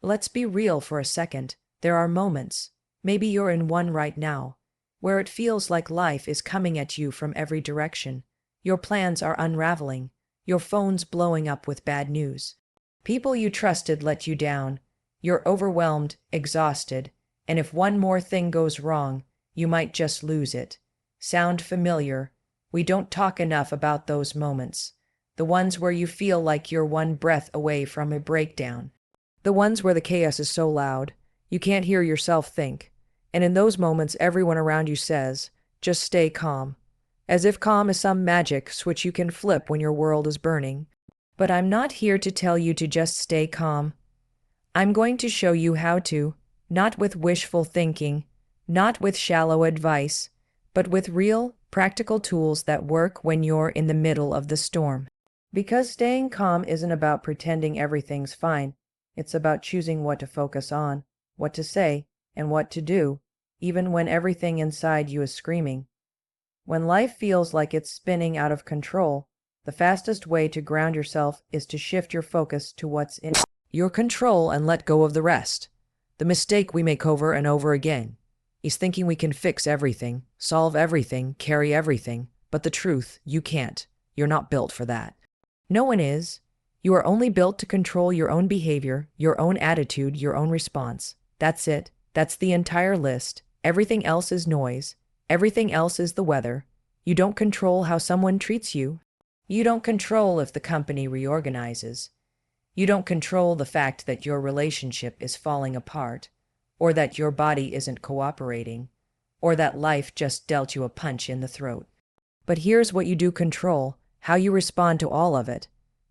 Let's be real for a second. There are moments, maybe you're in one right now, where it feels like life is coming at you from every direction. Your plans are unraveling, your phone's blowing up with bad news. People you trusted let you down. You're overwhelmed, exhausted, and if one more thing goes wrong, you might just lose it. Sound familiar? We don't talk enough about those moments. The ones where you feel like you're one breath away from a breakdown. The ones where the chaos is so loud, you can't hear yourself think. And in those moments, everyone around you says, just stay calm. As if calm is some magic switch you can flip when your world is burning. But I'm not here to tell you to just stay calm. I'm going to show you how to, not with wishful thinking, not with shallow advice, but with real, practical tools that work when you're in the middle of the storm. Because staying calm isn't about pretending everything's fine. It's about choosing what to focus on, what to say, and what to do, even when everything inside you is screaming. When life feels like it's spinning out of control, the fastest way to ground yourself is to shift your focus to what's in your control and let go of the rest. The mistake we make over and over again is thinking we can fix everything, solve everything, carry everything, but the truth, you can't. You're not built for that. No one is. You are only built to control your own behavior, your own attitude, your own response. That's it. That's the entire list. Everything else is noise. Everything else is the weather. You don't control how someone treats you. You don't control if the company reorganizes. You don't control the fact that your relationship is falling apart, or that your body isn't cooperating, or that life just dealt you a punch in the throat. But here's what you do control: how you respond to all of it.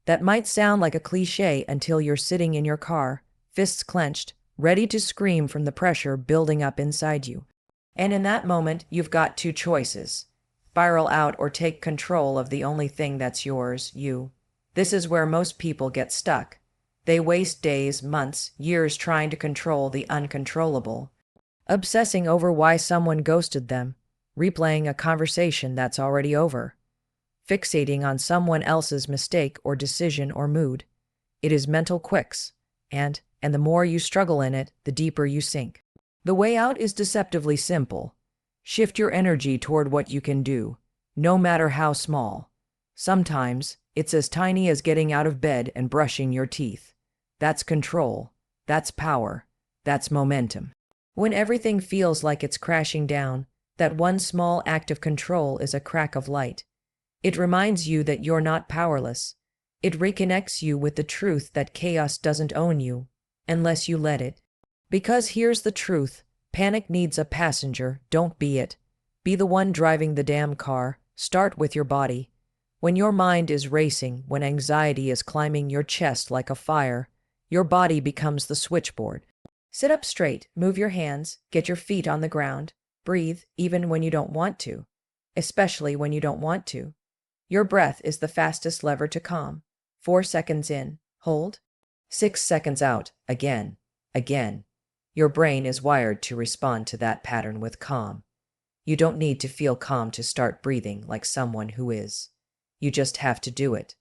That might sound like a cliche until you're sitting in your car, fists clenched, ready to scream from the pressure building up inside you. And in that moment, you've got two choices: spiral out or take control of the only thing that's yours, you. This is where most people get stuck. They waste days, months, years trying to control the uncontrollable, obsessing over why someone ghosted them, replaying a conversation that's already over, fixating on someone else's mistake or decision or mood. It is mental quicks, and the more you struggle in it, the deeper you sink. The way out is deceptively simple. Shift your energy toward what you can do, no matter how small. Sometimes, it's as tiny as getting out of bed and brushing your teeth. That's control. That's power. That's momentum. When everything feels like it's crashing down, that one small act of control is a crack of light. It reminds you that you're not powerless. It reconnects you with the truth that chaos doesn't own you, unless you let it. Because here's the truth: panic needs a passenger, don't be it. Be the one driving the damn car. Start with your body. When your mind is racing, when anxiety is climbing your chest like a fire, your body becomes the switchboard. Sit up straight, move your hands, get your feet on the ground, breathe even when you don't want to, especially when you don't want to. Your breath is the fastest lever to calm. 4 seconds in, hold. 6 seconds out, again. Your brain is wired to respond to that pattern with calm. You don't need to feel calm to start breathing like someone who is. You just have to do it.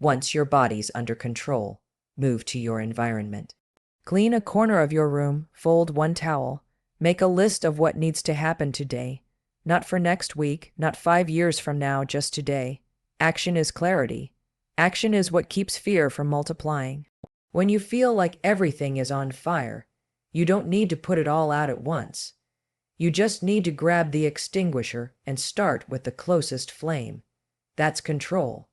Once your body's under control, move to your environment. Clean a corner of your room, fold one towel. Make a list of what needs to happen today. Not for next week, not 5 years from now, just today. Action is clarity. Action is what keeps fear from multiplying. When you feel like everything is on fire, you don't need to put it all out at once. You just need to grab the extinguisher and start with the closest flame. That's control.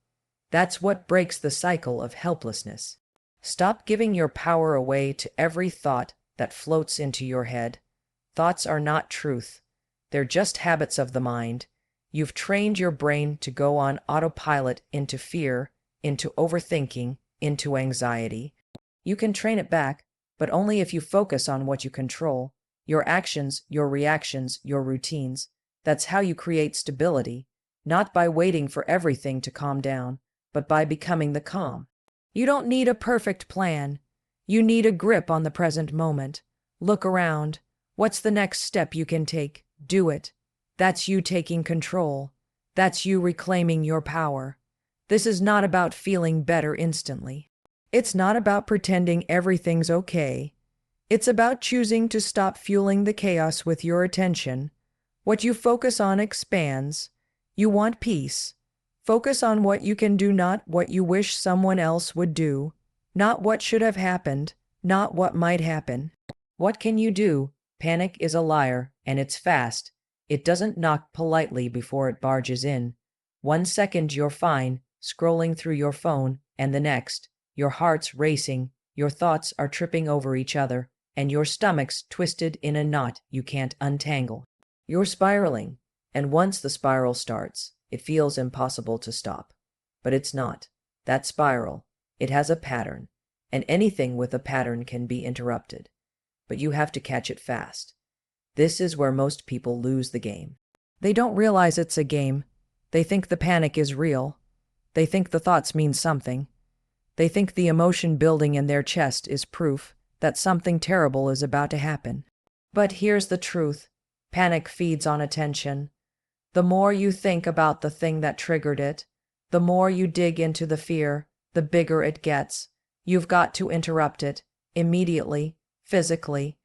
That's what breaks the cycle of helplessness. Stop giving your power away to every thought that floats into your head. Thoughts are not truth. They're just habits of the mind. You've trained your brain to go on autopilot into fear, into overthinking, into anxiety. You can train it back, but only if you focus on what you control: your actions, your reactions, your routines. That's how you create stability, not by waiting for everything to calm down, but by becoming the calm. You don't need a perfect plan. You need a grip on the present moment. Look around. What's the next step you can take? Do it. That's you taking control. That's you reclaiming your power. This is not about feeling better instantly. It's not about pretending everything's okay. It's about choosing to stop fueling the chaos with your attention. What you focus on expands. You want peace. Focus on what you can do, not what you wish someone else would do, not what should have happened, not what might happen. What can you do? Panic is a liar, and it's fast. It doesn't knock politely before it barges in. 1 second you're fine, scrolling through your phone, and the next, your heart's racing, your thoughts are tripping over each other, and your stomach's twisted in a knot you can't untangle. You're spiraling, and once the spiral starts, it feels impossible to stop. But it's not. That spiral, it has a pattern, and anything with a pattern can be interrupted. But you have to catch it fast. This is where most people lose the game. They don't realize it's a game. They think the panic is real. They think the thoughts mean something. They think the emotion building in their chest is proof that something terrible is about to happen. But here's the truth. Panic feeds on attention. The more you think about the thing that triggered it, the more you dig into the fear, the bigger it gets. You've got to interrupt it, immediately, physically,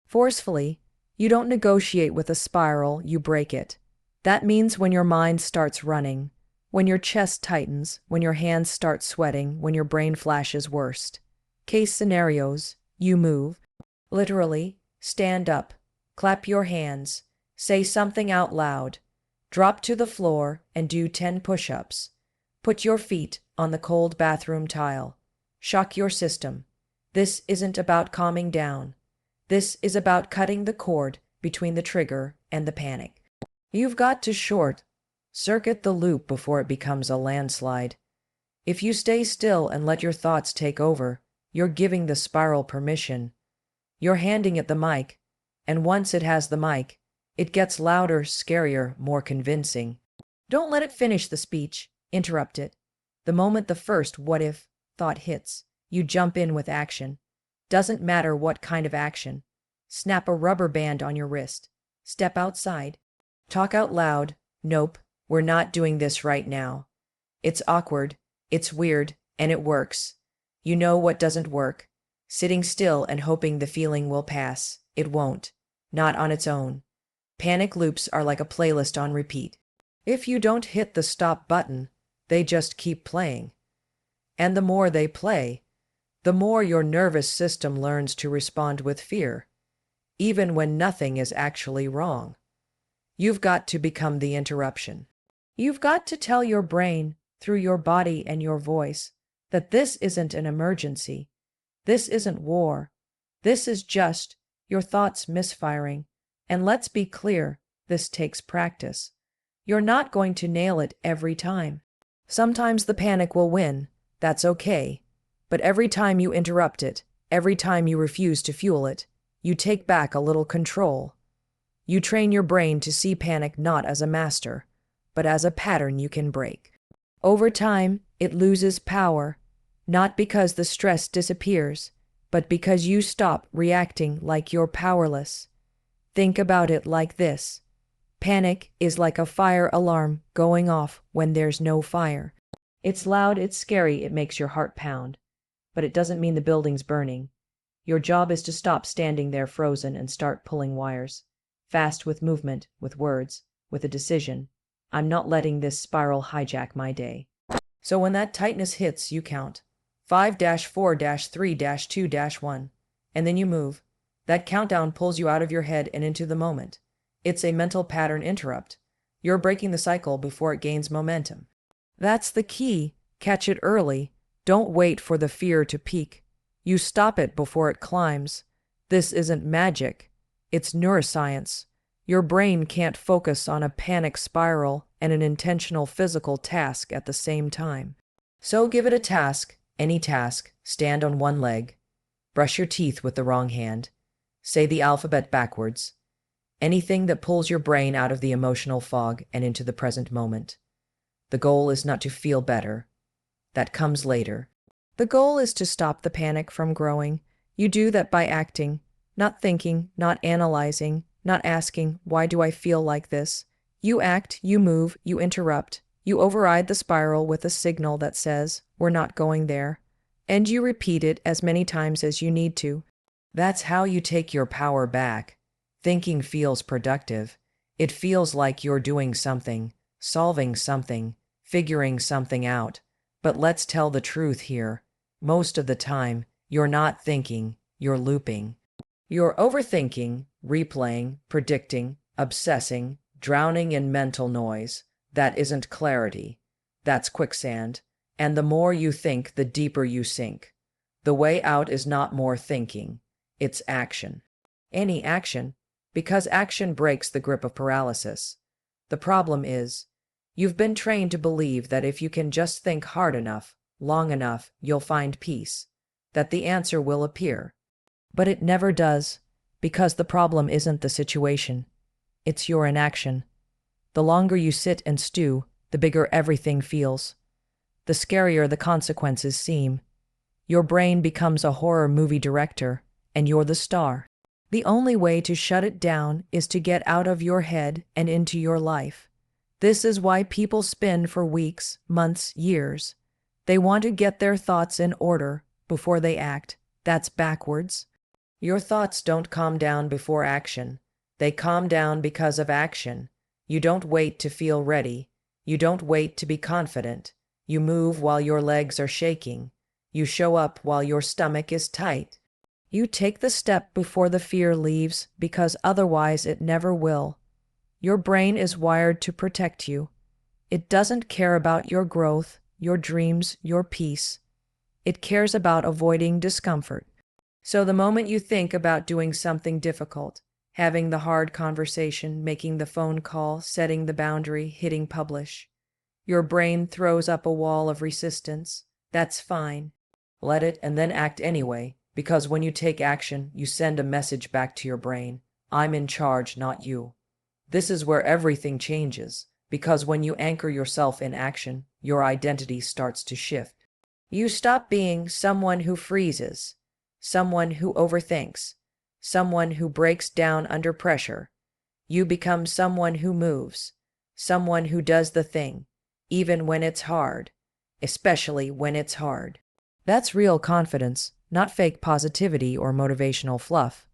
forcefully. You don't negotiate with a spiral, you break it. That means when your mind starts running, when your chest tightens, when your hands start sweating, when your brain flashes worst. Case scenarios, you move. Literally, stand up, clap your hands, say something out loud, drop to the floor and do 10 push-ups. Put your feet on the cold bathroom tile. Shock your system. This isn't about calming down. This is about cutting the cord between the trigger and the panic. You've got to short-circuit the loop before it becomes a landslide. If you stay still and let your thoughts take over, you're giving the spiral permission. You're handing it the mic, and once it has the mic, it gets louder, scarier, more convincing. Don't let it finish the speech. Interrupt it. The moment the first what if thought hits, you jump in with action. Doesn't matter what kind of action. Snap a rubber band on your wrist. Step outside. Talk out loud. Nope, we're not doing this right now. It's awkward, it's weird, and it works. You know what doesn't work? Sitting still and hoping the feeling will pass. It won't. Not on its own. Panic loops are like a playlist on repeat. If you don't hit the stop button, they just keep playing. And the more they play, the more your nervous system learns to respond with fear, even when nothing is actually wrong. You've got to become the interruption. You've got to tell your brain, through your body and your voice, that this isn't an emergency. This isn't war. This is just your thoughts misfiring. And let's be clear, this takes practice. You're not going to nail it every time. Sometimes the panic will win. That's okay. But every time you interrupt it, every time you refuse to fuel it, you take back a little control. You train your brain to see panic not as a master, but as a pattern you can break. Over time, it loses power, not because the stress disappears, but because you stop reacting like you're powerless. Think about it like this. Panic is like a fire alarm going off when there's no fire. It's loud, it's scary, it makes your heart pound. But it doesn't mean the building's burning. Your job is to stop standing there frozen and start pulling wires. Fast with movement, with words, with a decision. I'm not letting this spiral hijack my day. So when that tightness hits, you count. 5-4-3-2-1. And then you move. That countdown pulls you out of your head and into the moment. It's a mental pattern interrupt. You're breaking the cycle before it gains momentum. That's the key. Catch it early. Don't wait for the fear to peak. You stop it before it climbs. This isn't magic. It's neuroscience. Your brain can't focus on a panic spiral and an intentional physical task at the same time. So give it a task, any task, stand on one leg, brush your teeth with the wrong hand, say the alphabet backwards, anything that pulls your brain out of the emotional fog and into the present moment. The goal is not to feel better. That comes later. The goal is to stop the panic from growing. You do that by acting, not thinking, not analyzing, not asking, why do I feel like this? You act, you move, you interrupt, you override the spiral with a signal that says, we're not going there. And you repeat it as many times as you need to. That's how you take your power back. Thinking feels productive. It feels like you're doing something, solving something, figuring something out. But let's tell the truth here. Most of the time, you're not thinking, you're looping. You're overthinking, replaying, predicting, obsessing, drowning in mental noise. That isn't clarity. That's quicksand. And the more you think, the deeper you sink. The way out is not more thinking. It's action. Any action, because action breaks the grip of paralysis. The problem is, you've been trained to believe that if you can just think hard enough, long enough, you'll find peace, that the answer will appear. But it never does, because the problem isn't the situation. It's your inaction. The longer you sit and stew, the bigger everything feels. The scarier the consequences seem. Your brain becomes a horror movie director, and you're the star. The only way to shut it down is to get out of your head and into your life. This is why people spin for weeks, months, years. They want to get their thoughts in order before they act. That's backwards. Your thoughts don't calm down before action. They calm down because of action. You don't wait to feel ready. You don't wait to be confident. You move while your legs are shaking. You show up while your stomach is tight. You take the step before the fear leaves, because otherwise it never will. Your brain is wired to protect you. It doesn't care about your growth, your dreams, your peace. It cares about avoiding discomfort. So the moment you think about doing something difficult, having the hard conversation, making the phone call, setting the boundary, hitting publish, your brain throws up a wall of resistance. That's fine. Let it and then act anyway, because when you take action, you send a message back to your brain. I'm in charge, not you. This is where everything changes, because when you anchor yourself in action, your identity starts to shift. You stop being someone who freezes, someone who overthinks, someone who breaks down under pressure. You become someone who moves, someone who does the thing, even when it's hard, especially when it's hard. That's real confidence, not fake positivity or motivational fluff.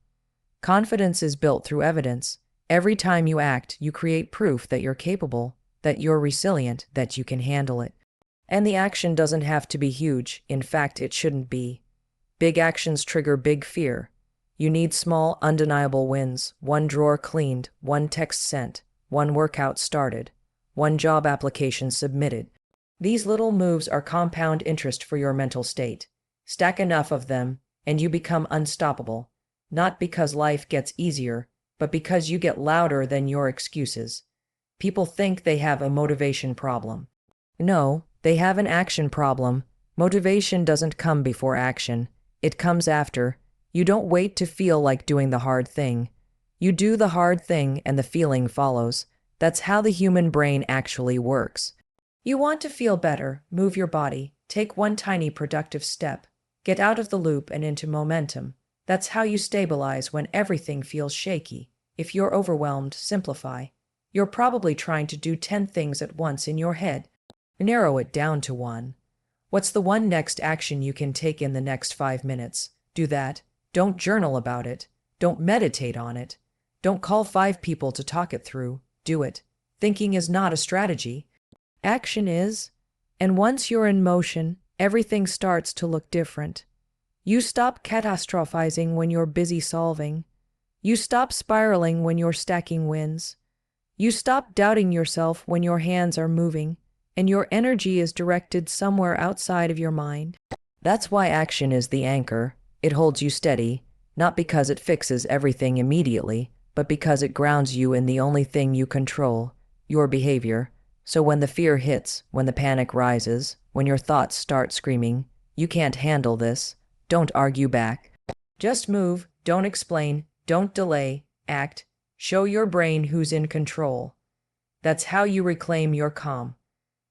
Confidence is built through evidence. Every time you act, you create proof that you're capable, that you're resilient, that you can handle it. And the action doesn't have to be huge. In fact, it shouldn't be. Big actions trigger big fear. You need small, undeniable wins. One drawer cleaned, one text sent, one workout started, one job application submitted. These little moves are compound interest for your mental state. Stack enough of them, and you become unstoppable. Not because life gets easier, but because you get louder than your excuses. People think they have a motivation problem. No, they have an action problem. Motivation doesn't come before action. It comes after. You don't wait to feel like doing the hard thing. You do the hard thing and the feeling follows. That's how the human brain actually works. You want to feel better, move your body, take one tiny productive step, get out of the loop and into momentum. That's how you stabilize when everything feels shaky. If you're overwhelmed, simplify. You're probably trying to do 10 things at once in your head. Narrow it down to one. What's the one next action you can take in the next 5 minutes? Do that. Don't journal about it. Don't meditate on it. Don't call 5 people to talk it through. Do it. Thinking is not a strategy. Action is. And once you're in motion, everything starts to look different. You stop catastrophizing when you're busy solving. You stop spiraling when you're stacking wins. You stop doubting yourself when your hands are moving, and your energy is directed somewhere outside of your mind. That's why action is the anchor. It holds you steady, not because it fixes everything immediately, but because it grounds you in the only thing you control, your behavior. So when the fear hits, when the panic rises, when your thoughts start screaming, "You can't handle this," don't argue back. Just move, don't explain, don't delay, act. Show your brain who's in control. That's how you reclaim your calm.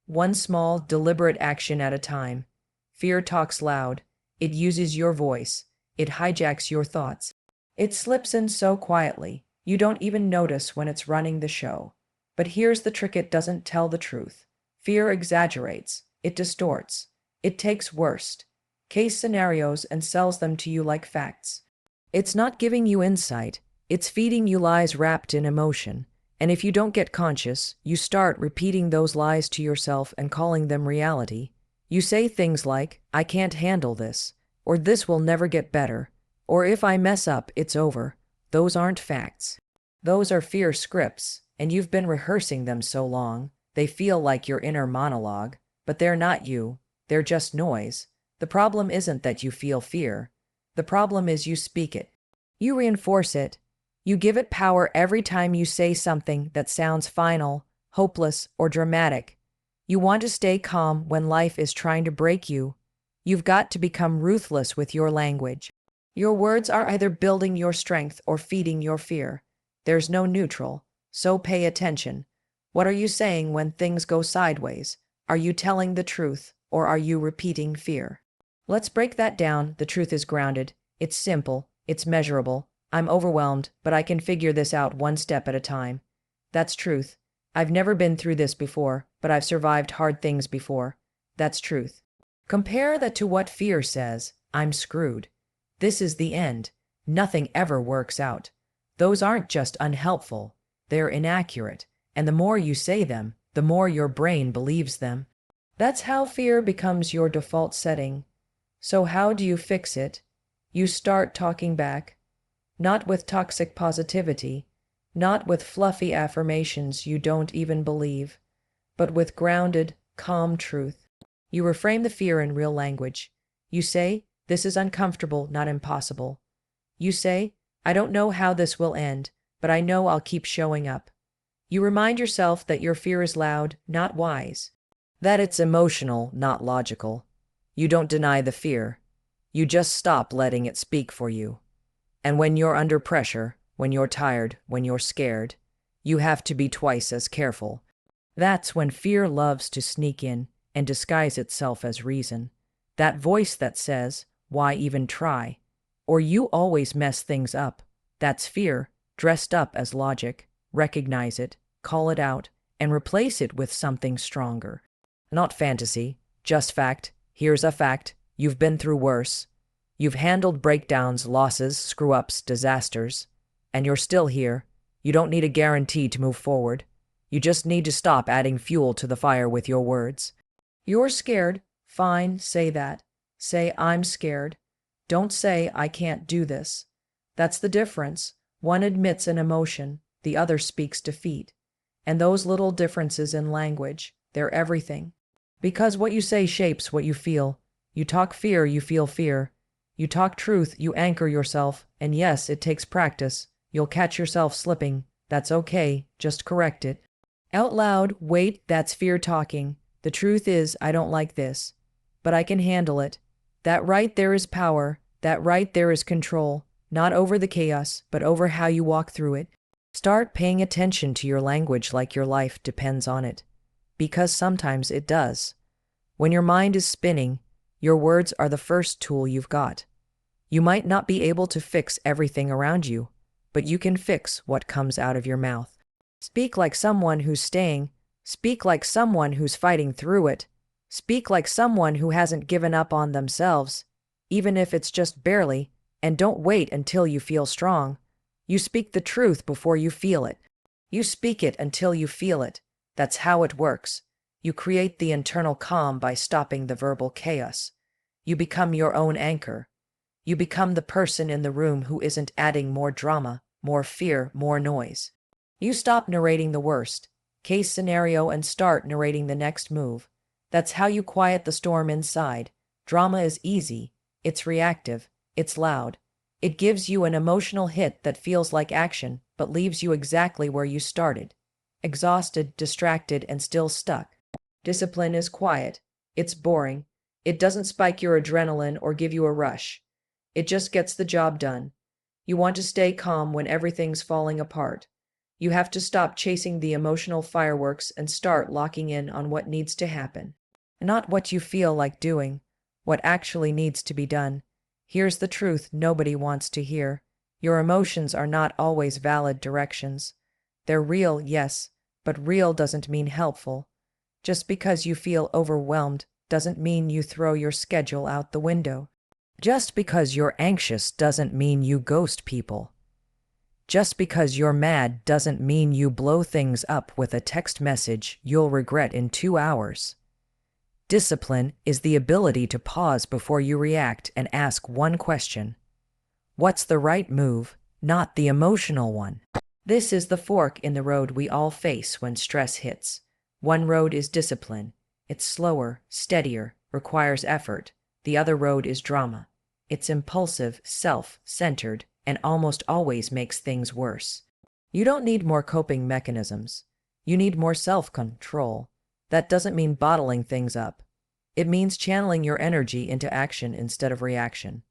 One small, deliberate action at a time. Fear talks loud. It uses your voice. It hijacks your thoughts. It slips in so quietly, you don't even notice when it's running the show. But here's the trick: it doesn't tell the truth. Fear exaggerates. It distorts. It takes worst case scenarios and sells them to you like facts. It's not giving you insight, it's feeding you lies wrapped in emotion. And if you don't get conscious, you start repeating those lies to yourself and calling them reality. You say things like, I can't handle this, or this will never get better, or if I mess up, it's over. Those aren't facts. Those are fear scripts, and you've been rehearsing them so long, they feel like your inner monologue, but they're not you, they're just noise. The problem isn't that you feel fear. The problem is you speak it. You reinforce it. You give it power every time you say something that sounds final, hopeless, or dramatic. You want to stay calm when life is trying to break you. You've got to become ruthless with your language. Your words are either building your strength or feeding your fear. There's no neutral, so pay attention. What are you saying when things go sideways? Are you telling the truth, or are you repeating fear? Let's break that down. The truth is grounded. It's simple. It's measurable. I'm overwhelmed, but I can figure this out one step at a time. That's truth. I've never been through this before, but I've survived hard things before. That's truth. Compare that to what fear says. I'm screwed. This is the end. Nothing ever works out. Those aren't just unhelpful. They're inaccurate. And the more you say them, the more your brain believes them. That's how fear becomes your default setting. So how do you fix it? You start talking back. Not with toxic positivity, not with fluffy affirmations you don't even believe, but with grounded, calm truth. You reframe the fear in real language. You say, this is uncomfortable, not impossible. You say, I don't know how this will end, but I know I'll keep showing up. You remind yourself that your fear is loud, not wise. That it's emotional, not logical. You don't deny the fear. You just stop letting it speak for you. And when you're under pressure, when you're tired, when you're scared, you have to be twice as careful. That's when fear loves to sneak in and disguise itself as reason. That voice that says, why even try? Or you always mess things up. That's fear, dressed up as logic. Recognize it, call it out, and replace it with something stronger. Not fantasy, just fact. Here's a fact. You've been through worse. You've handled breakdowns, losses, screw-ups, disasters, and you're still here. You don't need a guarantee to move forward. You just need to stop adding fuel to the fire with your words. You're scared. Fine, say that. Say, I'm scared. Don't say, I can't do this. That's the difference. One admits an emotion, the other speaks defeat. And those little differences in language, they're everything. Because what you say shapes what you feel. You talk fear, you feel fear. You talk truth, you anchor yourself, and yes, it takes practice. You'll catch yourself slipping. That's okay, just correct it. Out loud, wait, that's fear talking. The truth is, I don't like this, but I can handle it. That right there is power, that right there is control, not over the chaos, but over how you walk through it. Start paying attention to your language like your life depends on it. Because sometimes it does. When your mind is spinning, your words are the first tool you've got. You might not be able to fix everything around you, but you can fix what comes out of your mouth. Speak like someone who's staying. Speak like someone who's fighting through it. Speak like someone who hasn't given up on themselves, even if it's just barely, and don't wait until you feel strong. You speak the truth before you feel it. You speak it until you feel it. That's how it works. You create the internal calm by stopping the verbal chaos. You become your own anchor. You become the person in the room who isn't adding more drama, more fear, more noise. You stop narrating the worst case scenario and start narrating the next move. That's how you quiet the storm inside. Drama is easy. It's reactive. It's loud. It gives you an emotional hit that feels like action, but leaves you exactly where you started. Exhausted, distracted, and still stuck. Discipline is quiet. It's boring. It doesn't spike your adrenaline or give you a rush. It just gets the job done. You want to stay calm when everything's falling apart. You have to stop chasing the emotional fireworks and start locking in on what needs to happen. Not what you feel like doing, what actually needs to be done. Here's the truth nobody wants to hear. Your emotions are not always valid directions. They're real, yes, but real doesn't mean helpful. Just because you feel overwhelmed doesn't mean you throw your schedule out the window. Just because you're anxious doesn't mean you ghost people. Just because you're mad doesn't mean you blow things up with a text message you'll regret in 2 hours. Discipline is the ability to pause before you react and ask one question. What's the right move, not the emotional one? This is the fork in the road we all face when stress hits. One road is discipline. It's slower, steadier, requires effort. The other road is drama. It's impulsive, self-centered, and almost always makes things worse. You don't need more coping mechanisms. You need more self-control. That doesn't mean bottling things up. It means channeling your energy into action instead of reaction.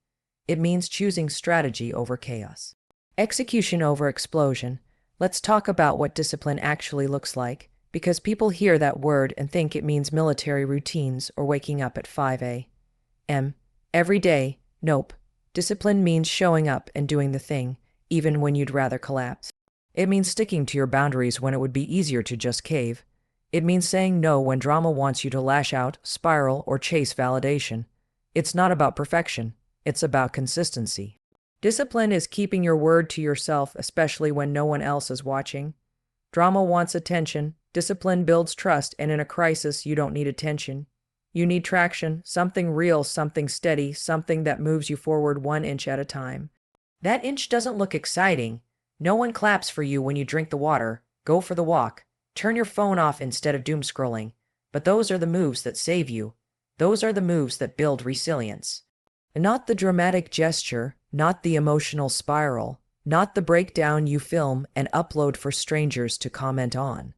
It means choosing strategy over chaos. Execution over explosion. Let's talk about what discipline actually looks like, because people hear that word and think it means military routines or waking up at 5 a.m. every day. Nope. Discipline means showing up and doing the thing, even when you'd rather collapse. It means sticking to your boundaries when it would be easier to just cave. It means saying no when drama wants you to lash out, spiral, or chase validation. It's not about perfection. It's about consistency. Discipline is keeping your word to yourself, especially when no one else is watching. Drama wants attention. Discipline builds trust, and in a crisis, you don't need attention. You need traction, something real, something steady, something that moves you forward 1 inch at a time. That inch doesn't look exciting. No one claps for you when you drink the water, go for the walk, turn your phone off instead of doom scrolling. But those are the moves that save you. Those are the moves that build resilience. Not the dramatic gesture, not the emotional spiral, not the breakdown you film and upload for strangers to comment on.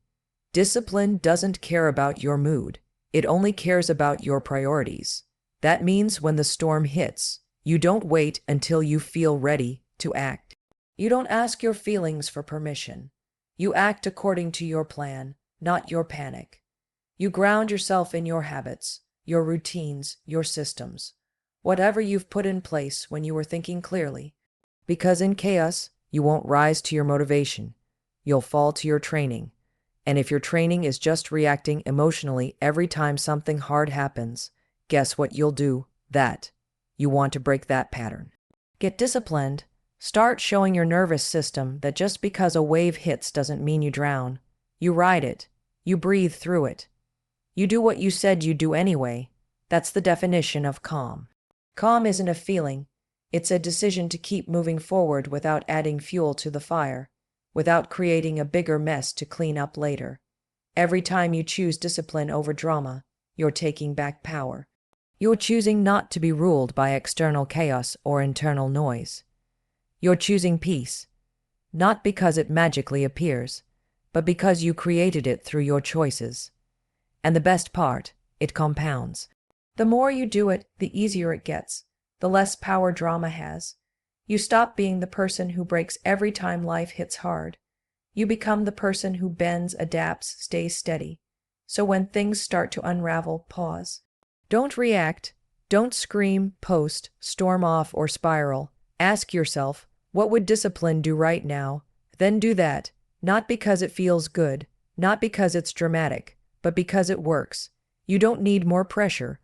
Discipline doesn't care about your mood. It only cares about your priorities. That means when the storm hits, you don't wait until you feel ready to act. You don't ask your feelings for permission. You act according to your plan, not your panic. You ground yourself in your habits, your routines, your systems, whatever you've put in place when you were thinking clearly. Because in chaos, you won't rise to your motivation. You'll fall to your training. And if your training is just reacting emotionally every time something hard happens, guess what you'll do? You want to break that pattern. Get disciplined. Start showing your nervous system that just because a wave hits doesn't mean you drown. You ride it. You breathe through it. You do what you said you'd do anyway. That's the definition of calm. Calm isn't a feeling. It's a decision to keep moving forward without adding fuel to the fire, without creating a bigger mess to clean up later. Every time you choose discipline over drama, you're taking back power. You're choosing not to be ruled by external chaos or internal noise. You're choosing peace, not because it magically appears, but because you created it through your choices. And the best part, it compounds. The more you do it, the easier it gets, the less power drama has. You stop being the person who breaks every time life hits hard. You become the person who bends, adapts, stays steady. So when things start to unravel, pause. Don't react. Don't scream, post, storm off, or spiral. Ask yourself, what would discipline do right now? Then do that, not because it feels good, not because it's dramatic, but because it works. You don't need more pressure.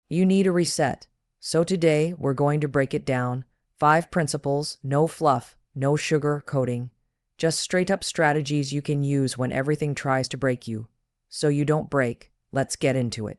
You need a reset. So today, we're going to break it down. 5 principles, no fluff, no sugar coating. Just straight up strategies you can use when everything tries to break you. So you don't break. Let's get into it.